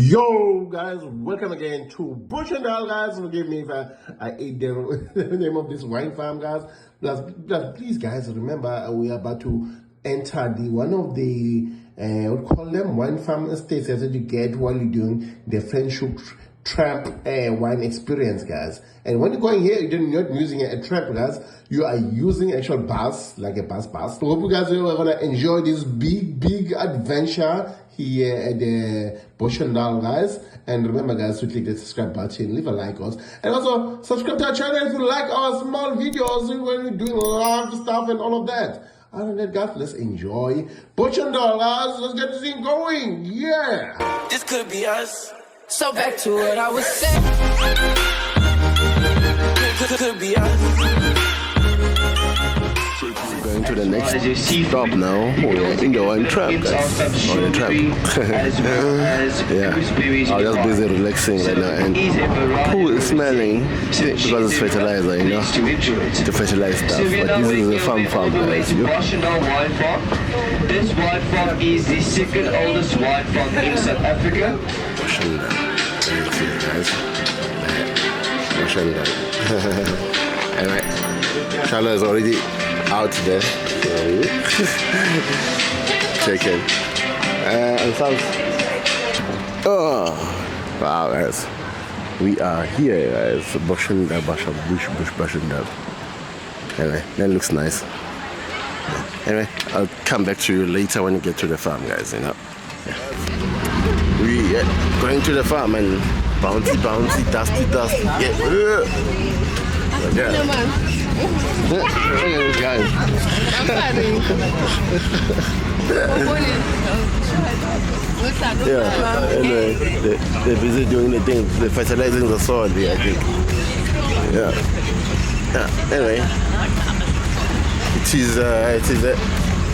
Yo guys, welcome again to Boschendal, guys. Forgive me if I ate the name of this wine farm, guys. Please guys, remember we are about to enter one of the what call them wine farm estates that you get while you're doing the Franschhoek Tram wine experience, guys. And when you're going here, you're not using a tram, guys. You are using actual bus, like a bus. So hope you guys are gonna enjoy this big adventure here at the Boschendal, guys. And remember, guys, to click the subscribe button, leave a like us, and also subscribe to our channel if you like our small videos when we're doing live stuff and all of that. Other than that, guys, let's enjoy Boschendal, guys. Let's get this thing going. Yeah. This could be us. So back to what I was saying. Could be us. Going to the next stop now. We're in the wine tram, guys. On the tram. Yeah. I'm just busy relaxing right now, and pool is smelling because it's fertilizer, you know, the fertilizer stuff. But this is a farm, guys. Boschendal wine farm. This wine farm is the second oldest wine farm in South Africa. Boschendal. There you see it, guys. Boschendal. Anyway, Charlotte is already out there. Check in. And sounds. Oh, wow, guys. We are here, guys. Boschendal. Anyway, that looks nice. Anyway, I'll come back to you later when you get to the farm, guys, you know. Yeah. We are going to the farm and bouncy, dusty. Yeah. Look at this guy. Yeah, anyway, they're busy doing the thing. They're fertilizing the soil here, I think. Yeah. Anyway, it is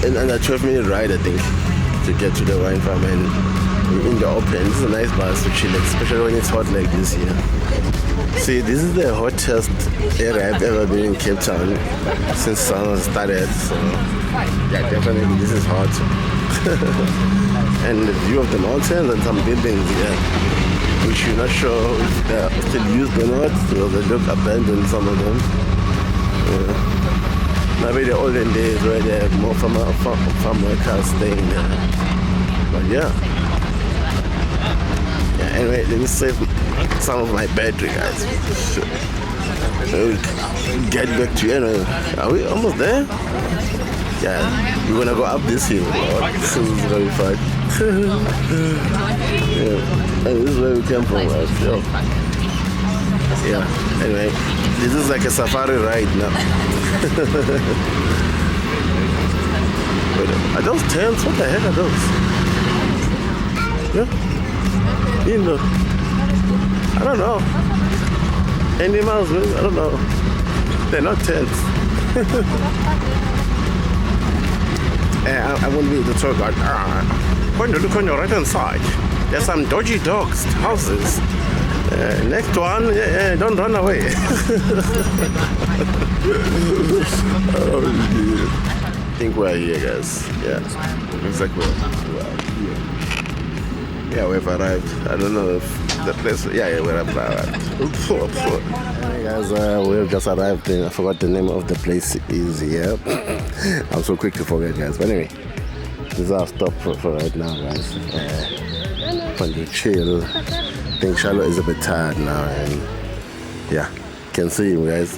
another 12-minute ride, I think, to get to the wine farm and in the open. This is a nice bus to chill, especially when it's hot like this here. See, this is the hottest area I've ever been in Cape Town since summer started. So, yeah, definitely this is hot. And the view of the mountains and some buildings here, which you're not sure if they're still used or not, because they look abandoned, some of them. Maybe the olden days where they have more farm workers staying there. But yeah. Anyway, let me save some of my battery, guys. We'll get back to you. Anyway, are we almost there? Yeah, we're gonna go up this hill. This is very fun. Yeah, and this is where we came from, guys. Yeah, anyway, this is like a safari ride now. Wait, are those tents? What the heck are those? Yeah. You know, I don't know. Animals, I don't know. They're not tents. I won't be able to talk about. When you look on your right hand side, there's some dodgy dogs, houses. Next one, don't run away. I think we're here, guys. Yeah, looks like we're here. Yeah, we've arrived. I don't know if the place. Yeah, we've arrived. Hey guys, we've just arrived. I forgot the name of the place is here. I'm so quick to forget, guys. But anyway, this is our stop for right now, guys. Fun to chill. I think Charlotte is a bit tired now, and yeah, can see him, guys.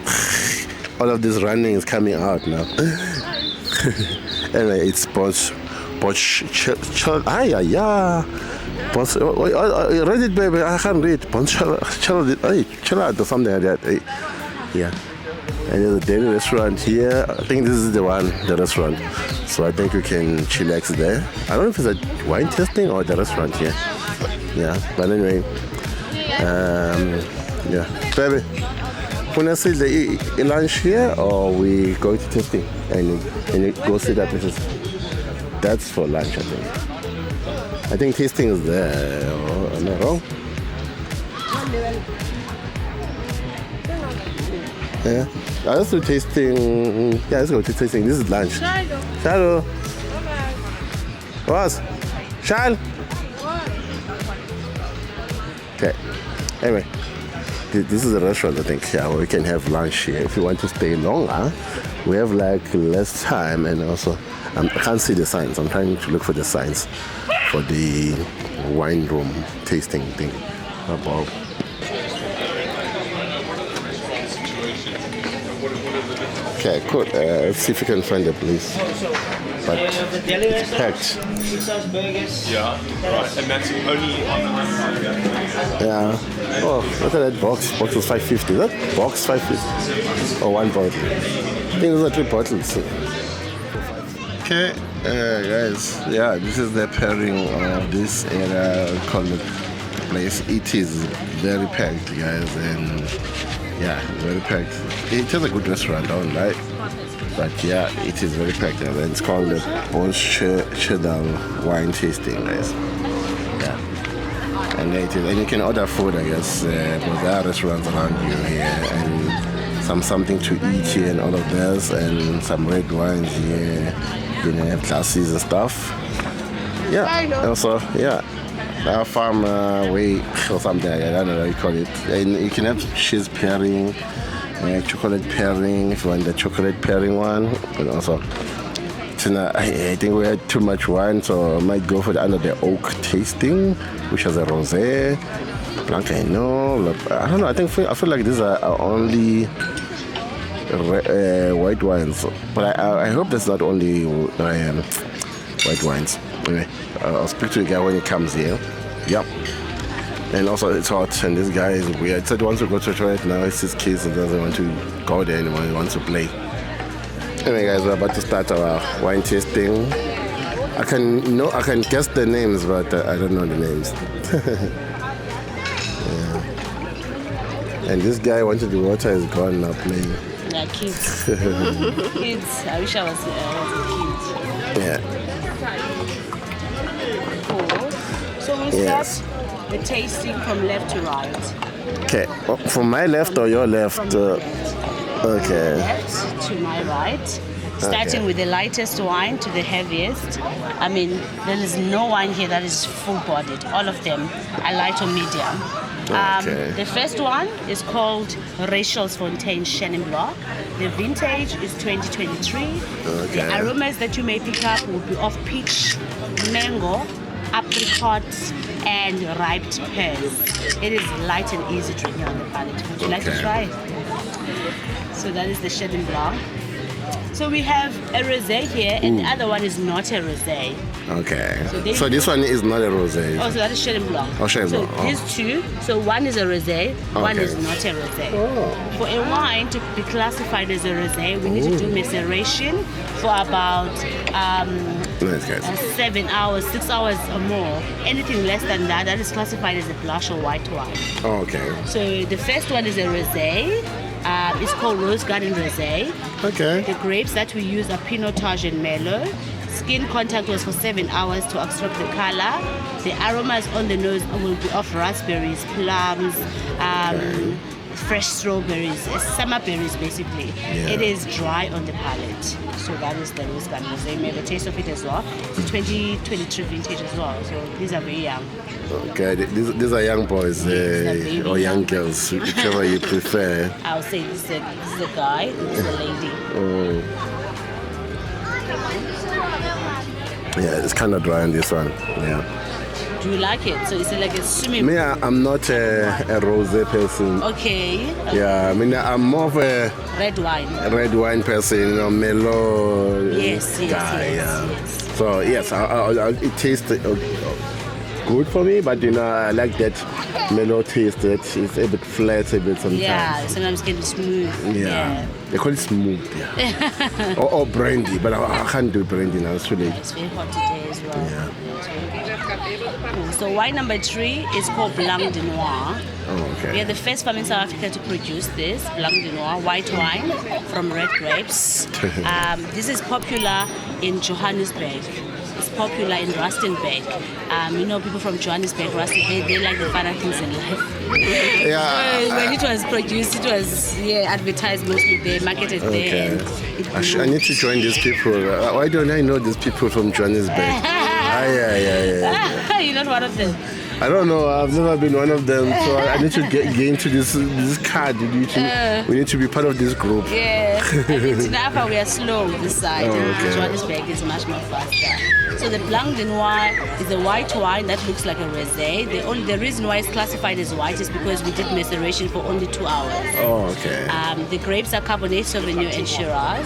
All of this running is coming out now. Anyway, it's read it, baby. I can't read. Chill out or something like that. Yeah. And there's a daily restaurant here. I think this is the restaurant. So I think we can chillax there. I don't know if it's a wine tasting or the restaurant here. Yeah. But anyway, yeah. Baby, when I see the lunch here, or we going to tasting and you go see that places. That's for lunch, I think. I think tasting is there, or am I wrong? Yeah. Let's do tasting. Yeah, let's go to tasting. This is lunch. Shadow. What? Shal? Okay. Anyway, this is a restaurant, I think, yeah, where we can have lunch here. If you want to stay longer, we have like less time, and also I can't see the signs. I'm trying to look for the signs for the wine room tasting thing. About. Okay, cool. Let's see if we can find a place. But it's packed. Yeah, right. And that's only on the Yeah. Oh, look at that box. Box was 550. Is that box 550? Or one bottle? I think those are 3 bottles. Okay, guys. Yeah, this is the pairing of this area called the place. It is very packed, guys, and yeah, very packed. It is a good restaurant, don't right? But yeah, it is very packed, and it's called the Boschendal wine tasting, guys. Yeah. And you can order food, I guess, but there are restaurants around you here, and something to eat here, and all of this, and some red wines here. You know, have glasses and stuff. Yeah. Also, yeah, farm way or something. I don't know how you call it. And you can have cheese pairing, chocolate pairing if you want the chocolate pairing one, and also. Tonight, I think we had too much wine, so I might go for the under the oak tasting, which has a rosé, Blanca. I don't know. I feel like these are only white wines, but I hope that's not only white wines. Anyway, I'll speak to the guy when he comes here. Yep. And also it's hot, and this guy is weird. He said he wants to go to the toilet now. It's his kids and doesn't want to go there anymore. He wants to play. Anyway, guys, we're about to start our wine tasting. I can guess the names, but I don't know the names. Yeah. And this guy wanted the water is gone now playing. Yeah, kids. Kids. I wish I was a kid. Yeah. Cool. So we'll start the tasting from left to right. Okay. Oh, from my left or your left? Okay. Left to my right. Starting with the lightest wine to the heaviest. I mean, there is no wine here that is full-bodied. All of them are light or medium. The first one is called Franschhoek Chenin Blanc. The vintage is 2023. Okay. The aromas that you may pick up will be of peach, mango, apricot, and ripe pears. It is light and easy drinking on the palate. Would you like to try? So that is the Chenin Blanc. So we have a rosé here, and the other one is not a rosé. Okay. So this one is not a rosé. Oh, so that is Chenin Blanc. Oh, Chenin Blanc. So these two, so one is a rosé, one is not a rosé. Oh. For a wine to be classified as a rosé, we need to do maceration for about 7 hours, 6 hours or more. Anything less than that, that is classified as a blush or white wine. Oh, okay. So the first one is a rosé. It's called Rose Garden Rosé. Okay. The grapes that we use are Pinotage and Merlot. Skin contact was for 7 hours to extract the color. The aromas on the nose will be of raspberries, plums, fresh strawberries, summer berries basically. Yeah. It is dry on the palate. So that is the Rose Garden Rosé. You may have a taste of it as well. It's 2023 vintage as well. So these are very young. Okay, these are young boys or young girls, whichever you prefer. I'll say this is a guy, this is a lady. Yeah, it's kind of dry on this one. Yeah. Do you like it? So it's like a swimming Me, I'm not a rosé person. Okay. Yeah, I mean, I'm more of a Red wine person, mellow Yes. yes. So yes, it tastes good for me, but I like that mellow taste. That it's a bit flat, a bit sometimes. Yeah, sometimes it can be smooth. Yeah. They call it smooth. Yeah. or brandy, but I can't do brandy now. It's really. It's very hot today as well. Yeah. Cool. So wine number 3 is called Blanc de Noir. Oh, okay. We are the first farm in South Africa to produce this Blanc de Noir white wine from red grapes. This is popular in Johannesburg. It's popular in Rustenburg. People from Johannesburg, Rustenburg, they like the finer things in life. Yeah. So when it was produced, it was advertised mostly there, marketed there. And I need to join these people. Why don't I know these people from Johannesburg? Yeah. You're not one of them. I don't know. I've never been one of them, so I need to get into this card. We need to be part of this group. Yeah. In Tinapa we are slow this side. Oh, okay. Johannesburg is much more faster. So the Blanc de Noir is a white wine that looks like a rosé. The reason why it's classified as white is because we did maceration for only 2 hours. Oh, okay. The grapes are Cabernet Sauvignon and Shiraz.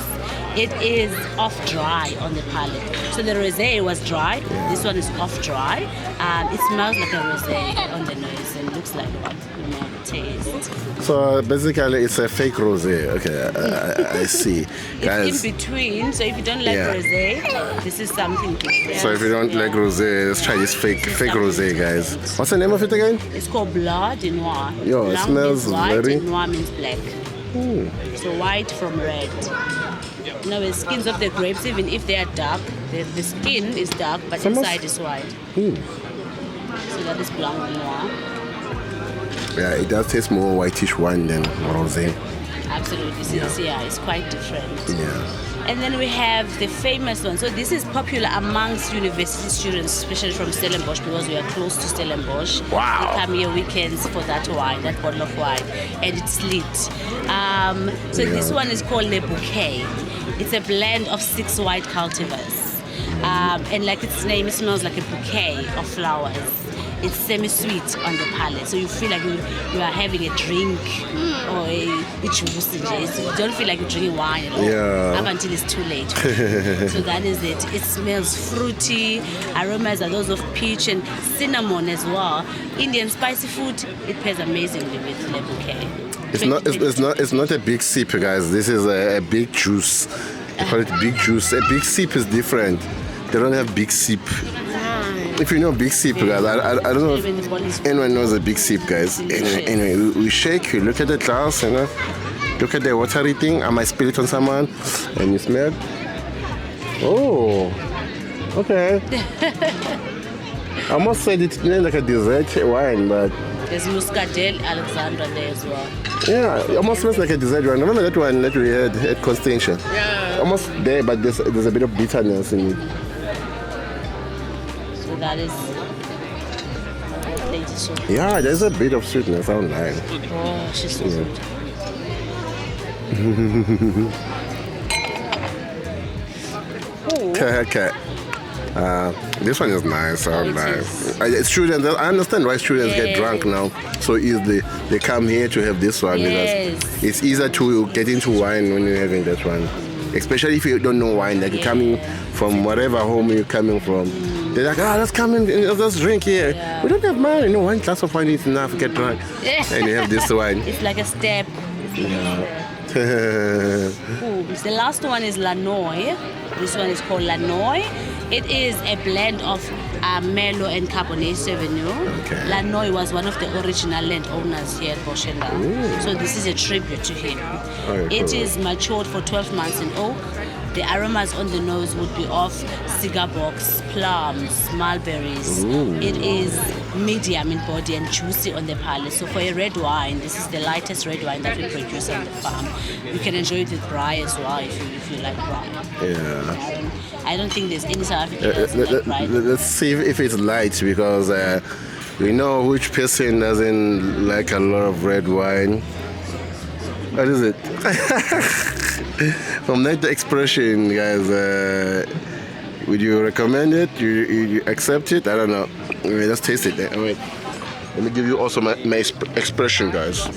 It is off dry on the palate. So the rosé was dry. This one is off dry. It smells like a rosé on the nose and looks like what it tastes. So basically, it's a fake rosé. Okay, I see. Guys, It's in between. So if you don't like rosé, this is something different. so if you don't like rosé, let's try this fake rosé, guys. What's the name of it again? It's called Blanc de Noir. Yo, it Blanc smells means white very- and Noir means black. So white from red. You know, the skins of the grapes, even if they are dark, the skin is dark, but inside is white. So that is Blanc de Noir. Yeah, it does taste more whitish wine than rosé. Absolutely. So it's quite different. Yeah. And then we have the famous one. So this is popular amongst university students, especially from Stellenbosch, because we are close to Stellenbosch. Wow. They come here weekends for that wine, that bottle of wine, and it's lit. This one is called Le Bouquet. It's a blend of 6 white cultivars. And like its name, it smells like a bouquet of flowers. It's semi-sweet on the palate, so you feel like you are having a drink or a juice. You don't feel like you're drinking wine at all up until it's too late. So that is it. It smells fruity. Aromas are those of peach and cinnamon as well. Indian spicy food. It pairs amazingly with Le Bouquet. It's not a big sip, guys. This is a big juice. They call it big juice. A big sip is different. They don't have big sip. If you know big sip, guys, I don't know if anyone knows a big sip, guys. Anyway, we shake, you look at the glass, you know, look at the watery thing. I might spill it on someone, and you smell. Oh, okay. I almost said it's like a dessert wine, but there's Muscadet Alexandra there as well. yeah, it almost smells like a dessert wine. Remember that one that we had at Constantia? Yeah. Almost there, but there's a bit of bitterness in it. So that is Yeah, there's a bit of sweetness online. Oh, she's so sweet. Okay. This one is nice. Students, I understand why students get drunk now so easily. They come here to have this one because it's easier to get into wine when you're having that one. Especially if you don't know wine, like you're coming from whatever home you're coming from. They're like, let's come in, let's drink here. Yeah. We don't have money. No, one glass of wine is enough to get drunk. And you have this wine. It's like a step. The last one is Lanoy. This one is called Lanoy. It is a blend of Merlot and Cabernet Sauvignon. Okay. Lanoy was one of the original landowners here at Boschendal. So this is a tribute to him. It is matured for 12 months in oak. The aromas on the nose would be of cigar box, plums, mulberries. It is medium in body and juicy on the palate. So for a red wine, this is the lightest red wine that we produce on the farm. You can enjoy it with rye as well if you like rye. Yeah. I don't think there's any South African that doesn't like rye. Let's see if it's light because we know which person doesn't like a lot of red wine. What is it? From that expression, guys, would you recommend it? You accept it? I don't know. Let's taste it. Wait. Let me give you also my expression, guys.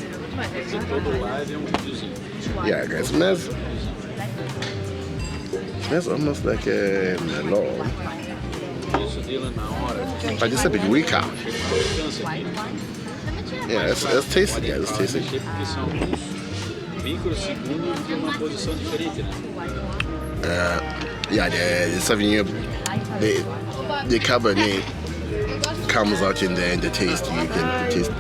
Yeah, guys, smells almost like a melon. But it's a bit weaker. Yeah, let's taste it, guys. Let's taste it. Yeah, the Sauvignon, the Cabernet comes out in the taste. You can taste it.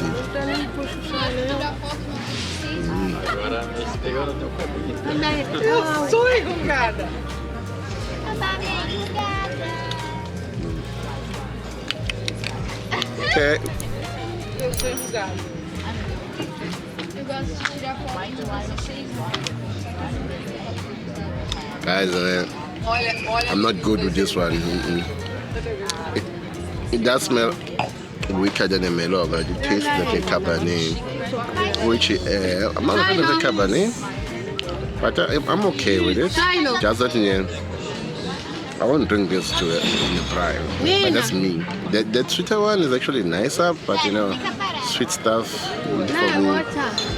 Okay. Guys, I'm not good with this one. It does smell weaker than a Merlot, but it tastes like a Cabernet, which I'm not a fan of the Cabernet, but I'm okay with it. Just that I won't drink this to in the prime, but that's me. The sweeter one is actually nicer, but you know, sweet stuff for me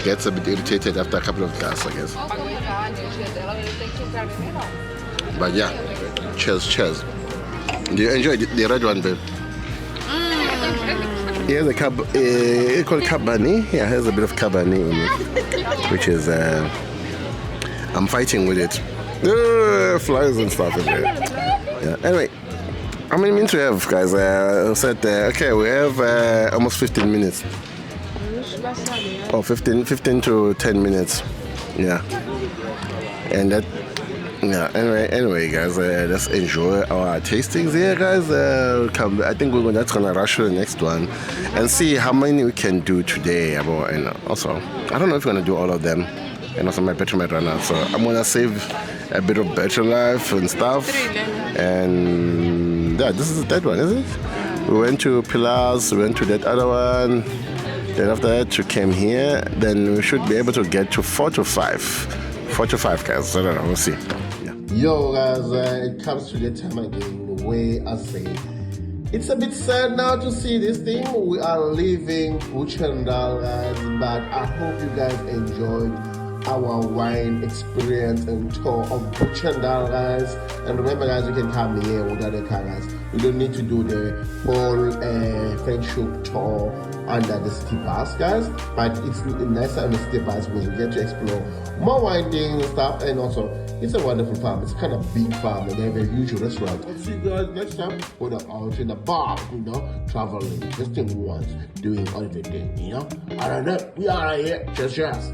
gets a bit irritated after a couple of glasses, I guess. But yeah, cheers. Do you enjoy the red one, babe? Yeah, the it's called Cabernet. Yeah, it has a bit of Cabernet in it, which is I'm fighting with it. Flies and stuff in there. Yeah. Anyway, how many minutes we have, guys? I said okay, we have almost 15 minutes. Oh, 15 to 10 minutes. Yeah. And that. Yeah. Anyway, guys, let's enjoy our tastings here, guys. I think that's gonna rush to the next one and see how many we can do today. And also, I don't know if we're gonna do all of them. And also my battery might run out, so I'm gonna save a bit of battery life and stuff. And yeah, this is that one, isn't it? We went to Pillars, we went to that other one. Then after that, we came here. Then we should be able to get to 4 to 5. 4 to 5, guys. I don't know. We'll see. Yeah. Yo, guys, it comes to the time again where I say it's a bit sad now to see this thing. We are leaving Boschendal, guys, but I hope you guys enjoyed our wine experience and tour of Boschendal, guys. And remember, guys, you can come here without a car, guys. You don't need to do the whole Franschhoek tour under the city bus, guys, but it's nicer on the city bus because we get to explore more wine things and stuff. And also, it's a wonderful farm. It's kind of big farm, and they have a huge restaurant. I'll see you guys next time when I'm out in the bar, you know, traveling, just in once, doing everything, you know. I don't know. We are here. Cheers.